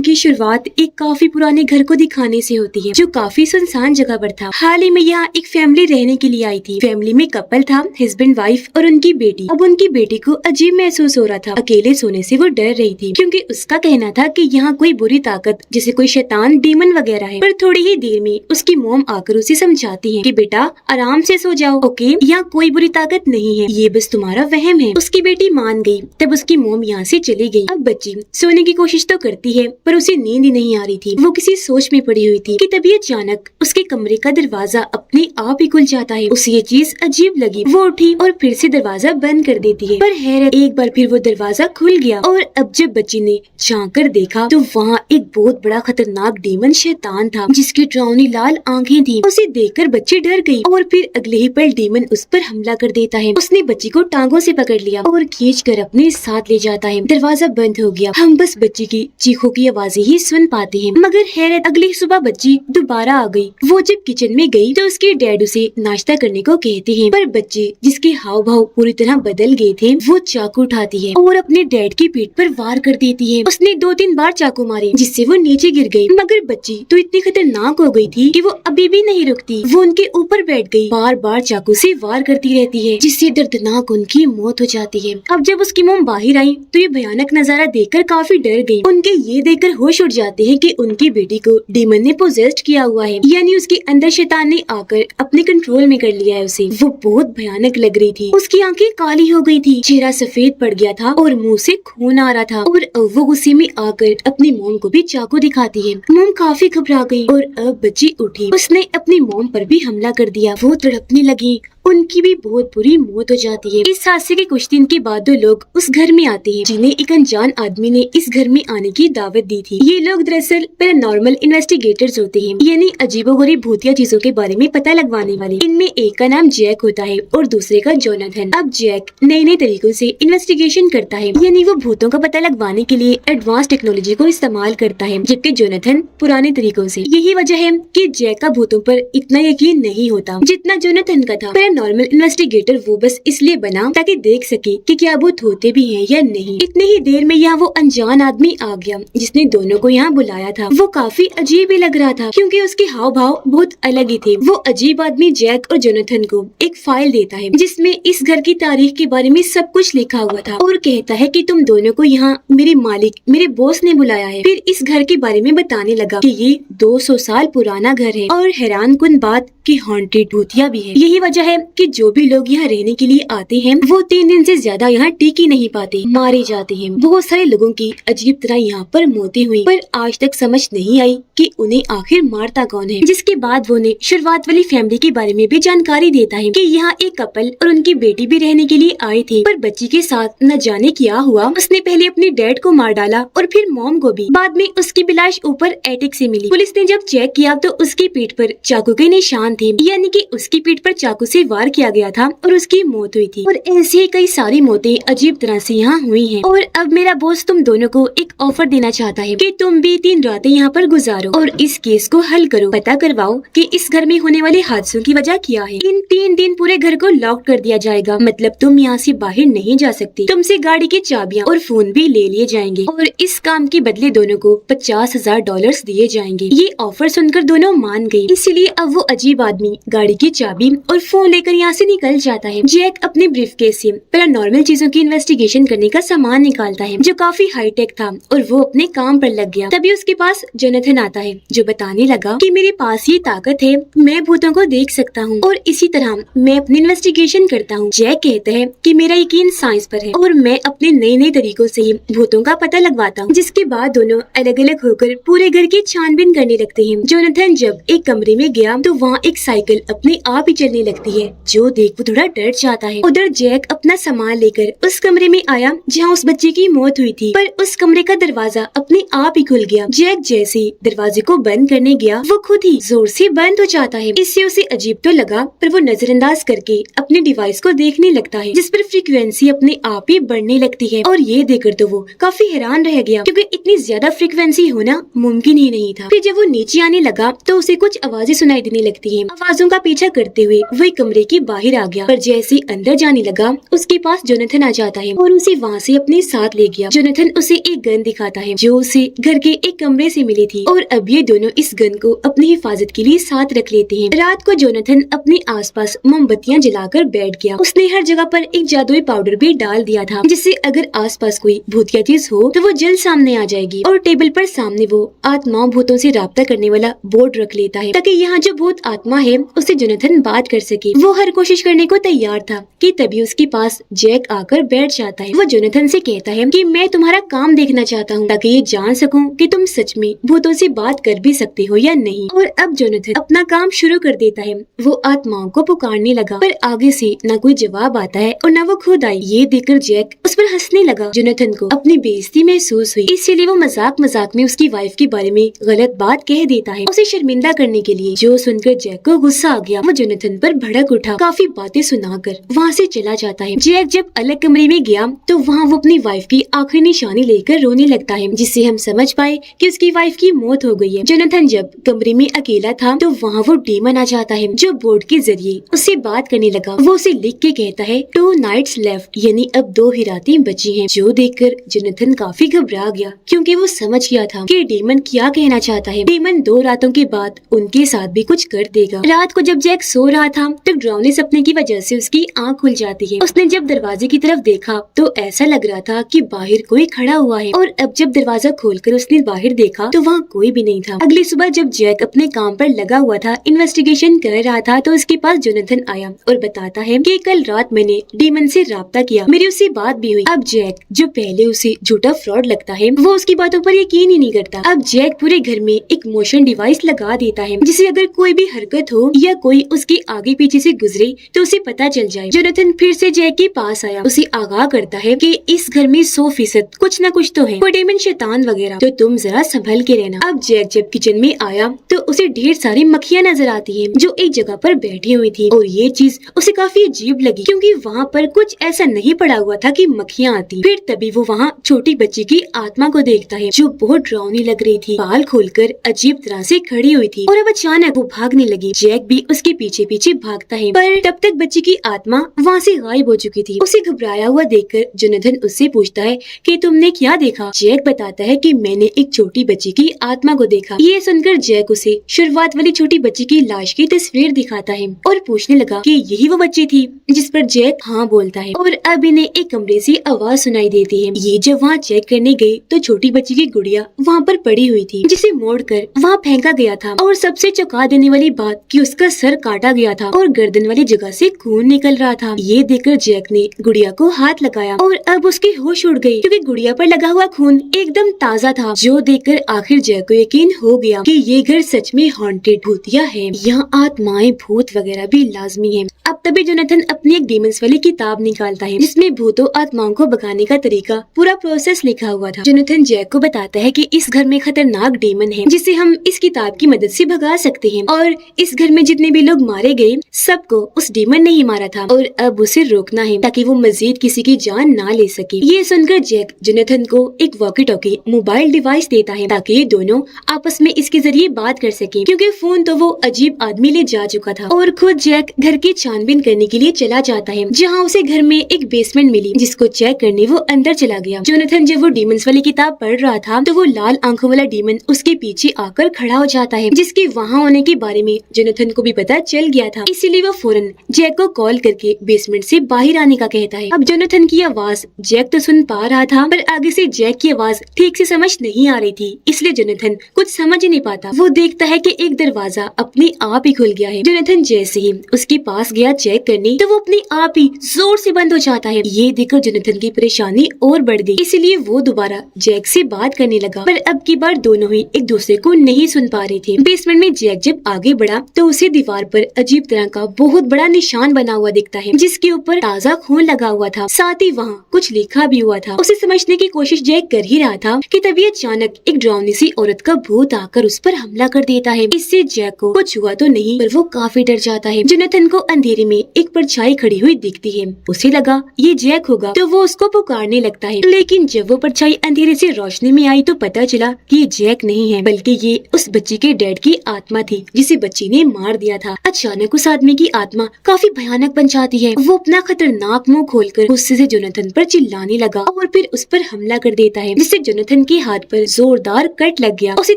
की शुरुआत एक काफी पुराने घर को दिखाने से होती है जो काफी सुनसान जगह पर था। हाल ही में यहाँ एक फैमिली रहने के लिए आई थी। फैमिली में कपल था, हस्बैंड वाइफ और उनकी बेटी। अब उनकी बेटी को अजीब महसूस हो रहा था। अकेले सोने से वो डर रही थी क्योंकि उसका कहना था कि यहाँ कोई बुरी ताकत जैसे कोई शैतान, डीमन वगैरह है। पर थोड़ी ही देर में उसकी मॉम आकर उसे समझाती है कि बेटा आराम से सो जाओ, ओके, यहाँ कोई बुरी ताकत नहीं है, ये बस तुम्हारा वहम है। उसकी बेटी मान गई। तब उसकी मॉम यहाँ से चली गई। अब बच्ची सोने की कोशिश तो करती है पर उसे नींद ही नहीं आ रही थी। वो किसी सोच में पड़ी हुई थी कि तभी अचानक उसके कमरे का दरवाजा अपने आप ही खुल जाता है। उसे ये चीज अजीब लगी। वो उठी और फिर से दरवाजा बंद कर देती है। पर हैरत, एक बार फिर वो दरवाजा खुल गया और अब जब बच्ची ने झांक कर देखा तो वहाँ एक बहुत बड़ा खतरनाक डीमन शैतान था जिसकी डरावनी लाल आंखें थी। उसे देखकर बच्ची डर गई और फिर अगले ही पल डीमन उस पर हमला कर देता है। उसने बच्ची को टांगों से पकड़ लिया और खींच कर अपने साथ ले जाता है। दरवाजा बंद हो गया। हम बस बच्ची की चीखों की आवाजें ही सुन पाते हैं। मगर हैरत, अगली सुबह बच्ची दोबारा आ गई। वो जब किचन में गई तो उसके डैड उसे नाश्ता करने को कहते हैं। पर बच्चे जिसके हाव भाव पूरी तरह बदल गए थे, वो चाकू उठाती है और अपने डैड की पीठ पर वार कर देती है। उसने 2-3 बार चाकू मारे जिससे वो नीचे गिर गई। मगर बच्ची तो इतनी खतरनाक हो गई थी कि वो अभी भी नहीं रुकती। वो उनके ऊपर बैठ गई, बार बार चाकू से वार करती रहती है जिससे दर्दनाक उनकी मौत हो जाती है। अब जब उसकी मॉम बाहर आई तो ये भयानक नजारा देखकर काफी डर गई। उनके ये देखकर होश उड़ जाते हैं कि उनकी बेटी को डीमन ने पोजेस्ड किया हुआ है, यानी उसके अंदर शैतान ने आकर अपने कंट्रोल में कर लिया है उसे। वो बहुत भयानक लग रही थी। उसकी आंखें काली हो गई थी, चेहरा सफेद पड़ गया था और मुंह से खून आ रहा था। और अब वो गुस्से में आकर अपनी मॉम को भी चाकू दिखाती है। मॉम काफी घबरा गई और अब बच्ची उठी। उसने अपनी मॉम पर भी हमला कर दिया। वो तड़पने लगी। उनकी भी बहुत बुरी मौत हो जाती है। इस हादसे के कुछ दिन के बाद 2 लोग उस घर में आते हैं जिन्हें एक अनजान आदमी ने इस घर में आने की दावत दी थी। ये लोग दरअसल पैरानॉर्मल इन्वेस्टिगेटर्स होते हैं, यानी अजीबोगरीब भूतिया चीजों के बारे में पता लगवाने वाले। इनमें एक का नाम जैक होता है और दूसरे का जोनाथन। अब जैक नए नए तरीकों से इन्वेस्टिगेशन करता है, यानी वो भूतों का पता लगवाने के लिए एडवांस टेक्नोलॉजी को इस्तेमाल करता है, जबकि जोनाथन पुराने तरीकों से। यही वजह है कि जैक का भूतों पर इतना यकीन नहीं होता जितना जोनाथन का था। नॉर्मल इन्वेस्टिगेटर वो बस इसलिए बना ताकि देख सके कि क्या भूत होते भी हैं या नहीं। इतनी ही देर में यहाँ वो अनजान आदमी आ गया जिसने दोनों को यहाँ बुलाया था। वो काफी अजीब ही लग रहा था क्योंकि उसके हाव भाव बहुत अलग ही थे। वो अजीब आदमी जैक और जोनाथन को एक फाइल देता है जिसमें इस घर की तारीख के बारे में सब कुछ लिखा हुआ था और कहता है कि तुम दोनों को यहाँ मेरे मालिक, मेरे बॉस ने बुलाया है। फिर इस घर के बारे में बताने लगा कि ये 200 साल पुराना घर है और हैरान कुन बात कि हॉन्टेड भूतिया भी है। यही वजह है कि जो भी लोग यहाँ रहने के लिए आते हैं वो 3 दिन से ज्यादा यहाँ टिक ही नहीं पाते, मारे जाते हैं। बहुत सारे लोगों की अजीब तरह यहाँ पर मौतें हुई, पर आज तक समझ नहीं आई कि उन्हें आखिर मारता कौन है। जिसके बाद वो उन्हें शुरुआत वाली फैमिली के बारे में भी जानकारी देता है कि यहाँ एक कपल और उनकी बेटी भी रहने के लिए आए थे, पर बच्ची के साथ न जाने क्या हुआ। उसने पहले अपने डैड को मार डाला और फिर मॉम को भी। बाद में उसकी लाश ऊपर एटिक से मिली। पुलिस ने जब चेक किया तो उसकी पीठ पर चाकू के निशान थे, यानी कि उसकी पीठ पर चाकू से वार किया गया था और उसकी मौत हुई थी। और ऐसी ही कई सारी मौतें अजीब तरह से यहाँ हुई हैं। और अब मेरा बॉस तुम दोनों को एक ऑफर देना चाहता है कि तुम भी 3 रातें यहाँ पर गुजारो और इस केस को हल करो, पता करवाओ कि इस घर में होने वाले हादसों की वजह क्या है। इन 3 दिन पूरे घर को लॉक कर दिया जाएगा, मतलब तुम यहाँ से बाहर नहीं जा सकती। तुमसे गाड़ी की चाबियाँ और फोन भी ले लिए जाएंगे और इस काम के बदले दोनों को $50,000 दिए जाएंगे। ये ऑफर सुनकर दोनों मान गयी। इसीलिए अब वो अजीब आदमी गाड़ी की चाबी और फोन लेकर यहाँ से निकल जाता है। जैक अपने ब्रीफकेस से पैरानॉर्मल चीजों की इन्वेस्टिगेशन करने का सामान निकालता है जो काफी हाईटेक था और वो अपने काम पर लग गया। तभी उसके पास जोनाथन आता है जो बताने लगा कि मेरे पास ये ताकत है, मैं भूतों को देख सकता हूँ और इसी तरह मैं अपनी इन्वेस्टिगेशन करता हूँ। जैक कहता है कि मेरा यकीन साइंस पर है और मैं अपने नए नए तरीकों से ही भूतों का पता लगवाता हूँ। जिसके बाद दोनों अलग अलग होकर पूरे घर की छानबीन करने लगते हैं। जोनाथन जब एक कमरे में गया तो वहाँ एक साइकिल अपने आप ही चलने लगती है, जो देख वो थोड़ा डर जाता है। उधर जैक अपना सामान लेकर उस कमरे में आया जहाँ उस बच्चे की मौत हुई थी, पर उस कमरे का दरवाजा अपने आप ही खुल गया। जैक जैसे ही दरवाजे को बंद करने गया वो खुद ही जोर से बंद हो जाता है। इससे उसे अजीब तो लगा, पर वो नजरअंदाज करके अपने डिवाइस को देखने लगता है जिस पर फ्रीक्वेंसी अपने आप ही बढ़ने लगती है। और ये देखकर तो वो काफी हैरान रह गया क्योंकि इतनी ज्यादा फ्रीक्वेंसी होना मुमकिन ही नहीं था। फिर जब वो नीचे आने लगा तो उसे कुछ आवाजें सुनाई देने लगती है ही आवाजों का पीछा करते हुए वही कमरे के बाहर आ गया, पर जैसे अंदर जाने लगा उसके पास जोनाथन आ जाता है और उसे वहाँ से अपने साथ ले गया। जोनाथन उसे एक गन दिखाता है जो उसे घर के एक कमरे से मिली थी और अब ये दोनों इस गन को अपनी हिफाजत के लिए साथ रख लेते हैं। रात को जोनाथन अपने आसपास मोमबत्तियां जलाकर बैठ गया। उसने हर जगह पर एक जादुई पाउडर भी डाल दिया था जिससे अगर आसपास कोई भूतिया चीज हो तो वो जल्द सामने आ जाएगी। और टेबल पर सामने वो आत्माओं भूतों से राब्ता करने वाला बोर्ड रख लेता है ताकि यहाँ जो भूत आत्मा है उससे जोनाथन बात कर सके। वो हर कोशिश करने को तैयार था कि तभी उसके पास जैक आकर बैठ जाता है। वो जोनाथन से कहता है कि मैं तुम्हारा काम देखना चाहता हूँ ताकि ये जान सकूं कि तुम सच में भूतों से बात कर भी सकते हो या नहीं। और अब जोनाथन अपना काम शुरू कर देता है। वो आत्माओं को पुकारने लगा पर आगे से न कोई जवाब आता है और न वो खुद आई। ये देखकर जैक उस पर हंसने लगा। जोनाथन को अपनी बेइज्जती महसूस हुई, इसलिए वो मजाक मजाक में उसकी वाइफ के बारे में गलत बात कह देता है उसे शर्मिंदा करने के लिए। जो सुनकर जैक को गुस्सा आ गया। वो जोनाथन पर भड़क उठा, काफी बातें सुनाकर वहाँ से चला जाता है। जैक जब अलग कमरे में गया तो वहाँ वो अपनी वाइफ की आखिरी निशानी लेकर रोने लगता है जिससे हम समझ पाए कि उसकी वाइफ की मौत हो गई है। जोनाथन जब कमरे में अकेला था तो वहाँ वो डीमन आ जाता है जो बोर्ड के जरिए उससे बात करने लगा। वो उसे लिख के कहता है 2 नाइट्स लेफ्ट, यानी अब 2 ही रातें बची हैं। जो देखकर जोनाथन काफी घबरा गया क्योंकि वो समझ गया था कि डीमन क्या कहना चाहता है। डीमन 2 रातों के बाद उनके साथ भी कुछ कर देगा। रात को जब जैक सो रहा था तो डरावने सपने की वजह से उसकी आँख खुल जाती है। उसने जब दरवाजे की तरफ देखा तो ऐसा लग रहा था कि बाहर कोई खड़ा हुआ है और अब जब दरवाजा खोलकर उसने बाहर देखा तो वहाँ कोई भी नहीं था। अगली सुबह जब जैक अपने काम पर लगा हुआ था, इन्वेस्टिगेशन कर रहा था, तो उसके पास जोनाथन आया और बताता है कि कल रात मैंने डीमन से राब्ता किया, मेरी उससे बात भी हुई। अब जैक जो पहले उसे झूठा फ्रॉड लगता है वो उसकी बातों पर यकीन ही नहीं करता। अब जैक पूरे घर में एक मोशन डिवाइस लगा देता है जिससे अगर कोई भी हरकत हो या कोई उसके आगे पीछे से गुजरे तो उसे पता चल जाए। जोनाथन फिर से जैक के पास आया, उसे आगाह करता है कि इस घर में 100% कुछ न कुछ तो है, कोई डेमन शैतान वगैरह, तो तुम जरा संभल के रहना। अब जैक जब किचन में आया तो उसे ढेर सारी मक्खियां नजर आती हैं जो एक जगह पर बैठी हुई थी और ये चीज उसे काफी अजीब लगी क्योंकि वहाँ पर कुछ ऐसा नहीं पड़ा हुआ था कि मक्खियां आती। फिर तभी वो वहाँ छोटी बच्ची की आत्मा को देखता है जो बहुत डरावनी लग रही थी, बाल खोलकर अजीब तरह से खड़ी हुई थी और अब अचानक वो भागने लगी। जैक भी उसके पीछे पीछे भागता है पर तब तक बच्ची की आत्मा वहाँ से गायब हो चुकी थी। उसे घबराया हुआ देखकर जोनाथन उससे पूछता है कि तुमने क्या देखा। जैक बताता है कि मैंने एक छोटी बच्ची की आत्मा को देखा। ये सुनकर जैक उसे शुरुआत वाली छोटी बच्ची की लाश की तस्वीर दिखाता है और पूछने लगा कि यही वो बच्ची थी, जिस पर जैक हाँ बोलता है। और अब इन्हें एक कमरे से आवाज सुनाई देती है। ये जब वहाँ चेक करने गए तो छोटी बच्ची की गुड़िया वहाँ पर पड़ी हुई थी जिसे मोड़कर वहाँ फेंका गया था और सबसे चौंका देने वाली बात कि उसका सर काटा गया था और गर्दन वाली जगह से खून निकल रहा था। ये देखकर जैक ने गुड़िया को हाथ लगाया और अब उसकी होश उड़ गई क्योंकि गुड़िया पर लगा हुआ खून एकदम ताज़ा था। जो देखकर आखिर जैक को यकीन हो गया कि ये घर सच में हॉन्टेड भूतिया है, यहाँ आत्माएं भूत वगैरह भी लाजमी है। अब तभी जोनाथन अपनी एक डीमंस वाली किताब निकालता है जिसमें भूतों आत्माओं को भगाने का तरीका पूरा प्रोसेस लिखा हुआ था। जोनाथन जैक को बताता है कि इस घर में खतरनाक डीमन है जिसे हम इस किताब की मदद से भगा सकते हैं और इस घर में जितने भी लोग मारे गए सबको उस डीमन ने ही मारा था और अब उसे रोकना है ताकि वो मजीद किसी की जान ना ले सके। ये सुनकर जैक जोनाथन को एक वॉकी टॉकी मोबाइल डिवाइस देता है ताकि ये दोनों आपस में इसके जरिए बात कर सके क्योंकि फोन तो वो अजीब आदमी ले जा चुका था। और खुद जैक घर की छानबीन करने के लिए चला जाता है जहाँ उसे घर में एक बेसमेंट मिली जिसको चेक करने वो अंदर चला गया। जोनाथन जब वो डीमंस वाली किताब पढ़ रहा था तो वो लाल आंखों वाला डीमन उसके पीछे आकर खड़ा हो जाता है जिसके वहाँ होने के बारे में जोनाथन को भी पता चल गया था, इसीलिए वो फौरन जैक को कॉल करके बेसमेंट से बाहर आने का कहता है। अब जोनाथन की आवाज जैक तो सुन पा रहा था पर आगे से जैक की आवाज ठीक से समझ नहीं आ रही थी, इसलिए जोनाथन कुछ समझ ही नहीं पाता। वो देखता है कि एक दरवाजा अपने आप ही खुल गया है। जोनाथन जैसे ही उसके पास गया चेक करने तो वो अपने आप ही जोर से बंद हो जाता है। ये देखकर जोनाथन की परेशानी और बढ़ गई, इसीलिए वो दोबारा जैक से बात करने लगा पर अब की बार दोनों ही एक दूसरे को नहीं सुन पा रहे थे। बेसमेंट में जैक जब आगे बढ़ा तो उसे दीवार पर अजीब तरह का बहुत बड़ा निशान बना हुआ दिखता है जिसके ऊपर ताज़ा खून लगा हुआ था, साथ ही वहाँ कुछ लिखा भी हुआ था। उसे समझने की कोशिश जैक कर ही रहा था कि तभी अचानक एक डरावनी सी औरत का भूत आकर उस पर हमला कर देता है। इससे जैक को कुछ हुआ तो नहीं पर वो काफी डर जाता है। जोनाथन को अंधेरे में एक परछाई खड़ी हुई दिखती है, उसे लगा ये जैक होगा तो वो उसको पुकारने लगता है, लेकिन जब वो परछाई अंधेरे से रोशनी में आई तो पता चला कि ये जैक नहीं है बल्कि ये उस बच्ची के डैड की आत्मा थी जिसे बच्ची ने मार दिया था। अचानक उस आदमी की आत्मा काफी भयानक बन जाती है। वो अपना खतरनाक मुंह खोलकर गुस्से से जोनाथन पर चिल्लाने लगा और फिर उस पर हमला कर देता है, जिससे जोनाथन के हाथ पर जोरदार कट लग गया। उसे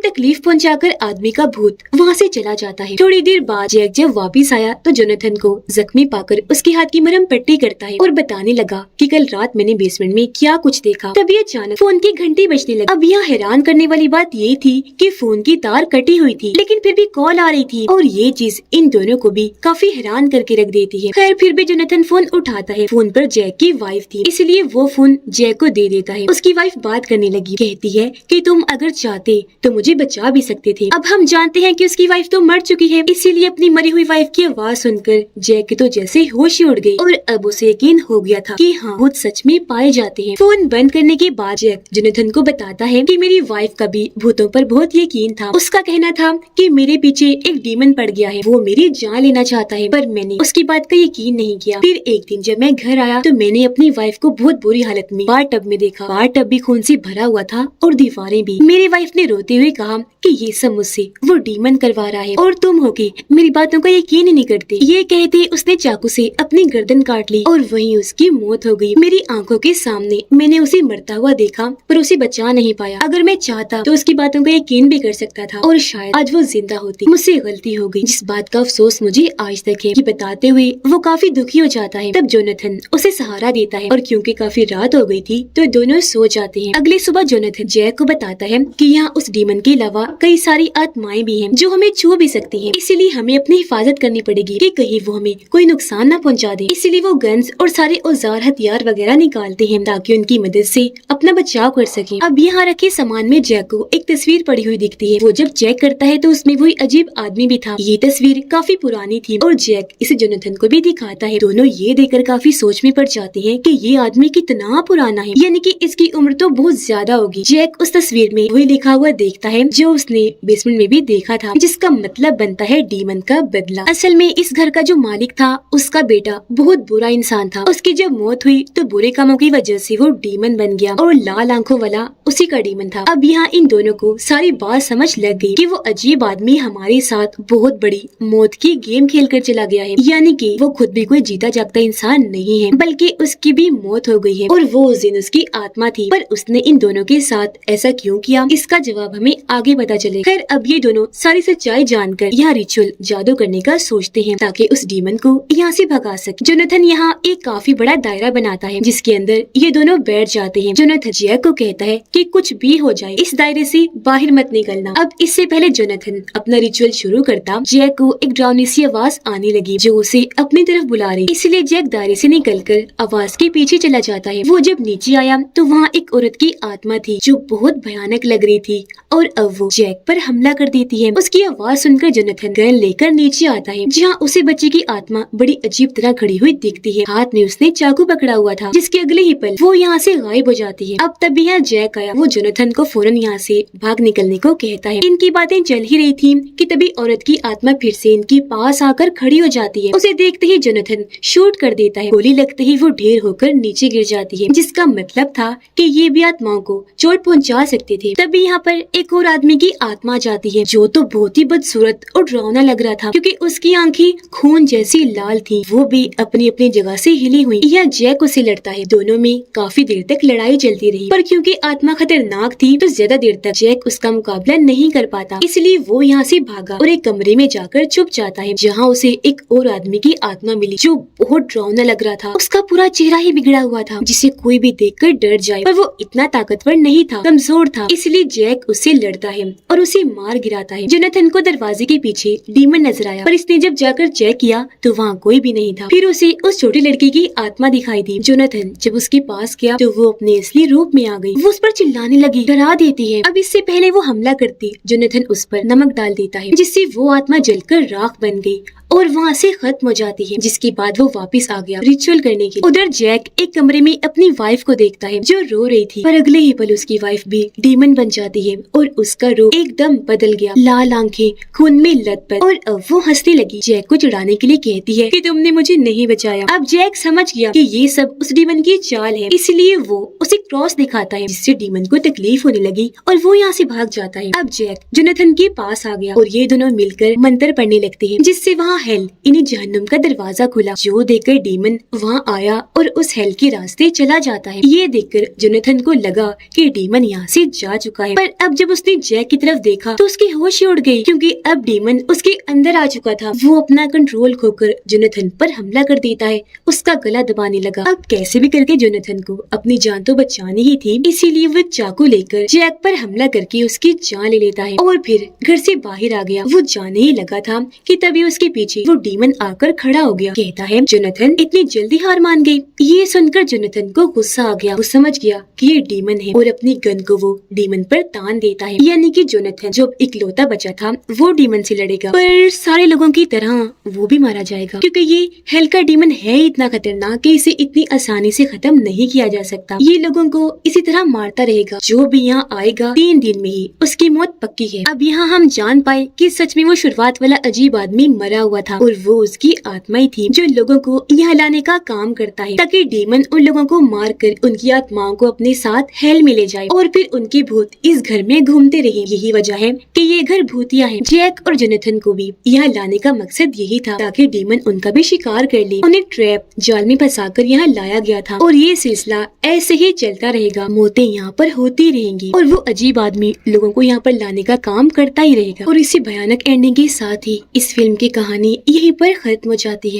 तकलीफ पहुंचाकर आदमी का भूत वहाँ से चला जाता है। थोड़ी देर बाद जैक जब वापिस आया तो जोनाथन को जख्मी पाकर उसके हाथ की मरहम पट्टी करता है और बताने लगा कि कल रात मैंने बेसमेंट में क्या कुछ देखा। तभी अचानक फोन की घंटी बजने लगी। अब यहाँ हैरान करने वाली बात ये थी कि फोन की तार कटी हुई थी, लेकिन फिर भी कॉल आ रही थी और ये चीज इन दोनों को भी काफी हैरान करके रख देती है। खैर फिर भी जोनाथन फोन उठाता है। फोन पर जैक की वाइफ थी, इसलिए वो फोन जैक को दे देता है। उसकी वाइफ बात करने लगी, कहती है कि तुम अगर चाहते तो मुझे बचा भी सकते थे। अब हम जानते हैं कि उसकी वाइफ तो मर चुकी है, इसीलिए अपनी मरी हुई वाइफ की आवाज सुनकर जैक तो जैसे होश ही उड़ गई और अब उसे यकीन हो गया था कि हाँ भूत सच में पाए जाते हैं। फोन बंद करने के बाद जैक जोनाथन को बताता है कि मेरी वाइफ का भी भूतों पर बहुत यकीन था। उसका कहना था कि मेरे पीछे एक डीमन पड़ गया है, वो मेरी जान लेना चाहता है, पर मैंने उसकी बात का यकीन नहीं किया। फिर एक दिन जब मैं घर आया तो मैंने अपनी वाइफ को बहुत बुरी हालत में बाथ टब में देखा। बाथ टब भी खून से भरा हुआ था और दीवारें भी। मेरी वाइफ ने रोते हुए कहा कि ये सब मुझसे वो डीमन करवा रहा है और तुम हो कि मेरी बातों का यकीन ही नहीं करते। ये कहते उसने चाकू से अपनी गर्दन काट ली और वहीं उसकी मौत हो गई। मेरी आंखों के सामने मैंने उसे मरता हुआ देखा, पर उसे बचा नहीं पाया। अगर मैं चाहता तो उसकी बातों का यकीन भी कर सकता था और शायद आज वो जिंदा होती। मुझसे गलती हो गई, जिस बात का अफसोस मुझे आज तक है। ये बताते हुए वो काफी दुखी हो जाता है। तब जोनाथन उसे सहारा देता है और क्योंकि काफी रात हो गई थी तो दोनों सो जाते हैं। अगली सुबह जोनाथन जैक को बताता है कि यहाँ उस डीमन के अलावा कई सारी आत्माएं भी हैं जो हमें छू भी सकती हैं, इसीलिए हमें अपनी हिफाजत करनी पड़ेगी कि कहीं वो हमें कोई नुकसान न पहुँचा दे। इसीलिए वो गन्स और सारे औजार हथियार वगैरह निकालते हैं ताकि उनकी मदद से अपना बचाव कर सके। अब यहाँ रखे सामान में जैक को एक तस्वीर पड़ी हुई दिखती है। वो जब चेक करता है तो उसमें वही अजीब आदमी भी था। ये तस्वीर काफी पुरानी थी और जैक इसे जोनाथन को भी दिखाता है। दोनों ये देखकर काफी सोच में पड़ जाते हैं कि ये आदमी कितना पुराना है, यानी कि इसकी उम्र तो बहुत ज्यादा होगी। जैक उस तस्वीर में वही लिखा हुआ देखता है जो उसने बेसमेंट में भी देखा था, जिसका मतलब बनता है डीमन का बदला। असल में इस घर का जो मालिक था उसका बेटा बहुत बुरा इंसान था। उसकी जब मौत हुई तो बुरे कामों की वजह से वो डीमन बन गया और लाल आंखों वाला उसी का डीमन था। अब यहाँ इन दोनों को सारी बात समझ लग गई कि वो अजीब आदमी हमारे साथ बहुत बड़ी मौत की गेम खेल कर चला गया है, यानी कि वो खुद भी कोई जीता जागता इंसान नहीं है, बल्कि उसकी भी मौत हो गई है और वो उस दिन उसकी आत्मा थी। पर उसने इन दोनों के साथ ऐसा क्यों किया, इसका जवाब हमें आगे पता चले। खैर अब ये दोनों सारी सच्चाई जानकर यहाँ रिचुअल जादू करने का सोचते हैं ताकि उस डीमन को यहाँ से भगा सके। जोनाथन यहाँ एक काफी बड़ा दायरा बनाता है जिसके अंदर ये दोनों बैठ जाते हैं। जोनाथन जैक को कहता है कि कुछ भी हो जाए इस दायरे से बाहर मत निकलना। अब इससे पहले जोनाथन अपना रिचुअल शुरू करता, जैक को एक डरावनी सी आवाज आने लगी जो उसे अपनी तरफ बुला रही, इसलिए जैक दायरे से निकलकर आवाज के पीछे चला जाता है। वो जब नीचे आया तो वहाँ एक औरत की आत्मा थी जो बहुत भयानक लग रही थी और अब वो जैक पर हमला कर देती है। उसकी आवाज सुनकर जोनाथन गन लेकर नीचे आता है जहाँ उसे बच्चे की आत्मा बड़ी अजीब तरह खड़ी हुई दिखती है। हाथ में उसने चाकू पकड़ा हुआ था, जिसके अगले ही पल वो यहाँ से गायब हो जाती है। अब तब यहाँ जैक आया। वो जोनाथन को फौरन यहाँ से भाग निकलने को कहता है। इनकी बातें चल ही रही थी कि तभी औरत की आत्मा फिर से इनके पास आकर खड़ी हो जाती है। उसे देखते ही जोनाथन शूट कर देता है। गोली लगते ही वो ढेर होकर नीचे गिर जाती है, जिसका मतलब था कि ये भी आत्माओं को चोट पहुंचा सकते थे। तभी यहाँ पर एक और आदमी की आत्मा जाती है जो तो बहुत ही बदसूरत और डरावना लग रहा था क्योंकि उसकी आंखें खून जैसी लाल थी। वो भी अपनी अपनी जगह से हिली हुई। यह जैक उसे लड़ता है। दोनों में काफी देर तक लड़ाई चलती रही, पर क्योंकि आत्मा खतरनाक थी तो ज्यादा देर तक जैक उसका मुकाबला नहीं कर पाता, इसलिए वो यहाँ से भागा और एक कमरे में जाकर छुप जाता है जहाँ उसे एक और आदमी की आत्मा मिली जो बहुत डरावना लग रहा था। उसका पूरा चेहरा ही बिगड़ा हुआ था जिसे कोई भी देखकर डर जाए, पर वो इतना ताकतवर नहीं था, कमजोर था, इसलिए जैक उससे लड़ता है और उसे मार गिराता है। जोनाथन को दरवाजे के पीछे डीमन नजर आया, पर इसने जब जाकर चेक किया तो वहाँ कोई भी नहीं था। फिर उसे उस छोटी लड़की की आत्मा दिखाई दी। जोनाथन जब उसके पास गया तो वो अपने असली रूप में आ गई। वो उस पर चिल्लाने लगी, डरा देती है। अब इससे पहले वो हमला करती, जोनाथन उस पर नमक डाल देता है जिससे वो आत्मा जलकर राख बन गई और वहाँ से खत्म हो जाती है, जिसके बाद वो वापस आ गया रिचुअल करने के लिए। उधर जैक एक कमरे में अपनी वाइफ को देखता है जो रो रही थी, पर अगले ही पल उसकी वाइफ भी डीमन बन जाती है और उसका रूप एकदम बदल गया, लाल आंखें, खून में लथपथ, और अब वो हंसने लगी। जैक को चिढ़ाने के लिए कहती है कि तुमने मुझे नहीं बचाया। अब जैक समझ गया कि ये सब उस डीमन की चाल है, इसलिए वो उसे क्रॉस दिखाता है, जिससे डीमन को तकलीफ होने लगी और वो यहाँ से भाग जाता है। अब जैक जोनाथन के पास आ गया और ये दोनों मिलकर मंत्र पढ़ने लगते हैं, जिससे वहाँ हेल यानी जहन्नुम का दरवाजा खुला, जो देखकर डीमन वहाँ आया और उस हेल के रास्ते चला जाता है। ये देखकर जोनाथन को लगा कि डीमन यहाँ से जा चुका है, पर अब जब उसने जैक की तरफ देखा तो उसकी होश ही उड़ गई, क्योंकि अब डीमन उसके अंदर आ चुका था। वो अपना कंट्रोल खोकर जोनाथन पर हमला कर देता है, उसका गला दबाने लगा। अब कैसे भी करके जोनाथन को अपनी जान तो बचानी ही थी, इसीलिए वो चाकू लेकर जैक पर हमला करके उसकी जान ले लेता है और फिर घर से बाहर आ गया। वो जाने ही लगा था कि तभी उसके पीछे वो डीमन आकर खड़ा हो गया। कहता है जोनाथन इतनी जल्दी हार मान गई। ये सुनकर जोनाथन को गुस्सा आ गया। वो समझ गया कि ये डीमन है और अपनी गन को वो डीमन पर तान देता है, यानी कि जोनाथन जो इकलौता बचा था वो डीमन से लड़ेगा, पर सारे लोगों की तरह वो भी मारा जाएगा, क्योंकि ये हेल का डीमन है इतना खतरनाक कि इसे इतनी आसानी से खत्म नहीं किया जा सकता। ये लोगों को इसी तरह मारता रहेगा। जो भी यहाँ आएगा 3 दिन में ही उसकी मौत पक्की है। अब यहाँ हम जान पाए कि सच में वो शुरुआत वाला अजीब आदमी मरा हुआ था और वो उसकी आत्मा ही थी, जो लोगों को यहाँ लाने का काम करता है, ताकि डीमन उन लोगों को मार कर उनकी आत्माओं को अपने साथ हेल में ले जाए और फिर उनके भूत इस घर में घूमते रहे। यही वजह है कि ये घर भूतिया है। जैक और जोनाथन को भी यहाँ लाने का मकसद यही था, ताकि डीमन उनका भी शिकार कर ले। उन्हें ट्रैप जाल में फंसाकर यहाँ लाया गया था और ये सिलसिला ऐसे ही चलता रहेगा। मौतें यहाँ पर होती रहेंगी और वो अजीब आदमी लोगों को यहाँ पर लाने का काम करता ही रहेगा। और इसी भयानक एंडिंग के साथ ही इस फिल्म की कहानी यहीं पर खत्म हो जाती है।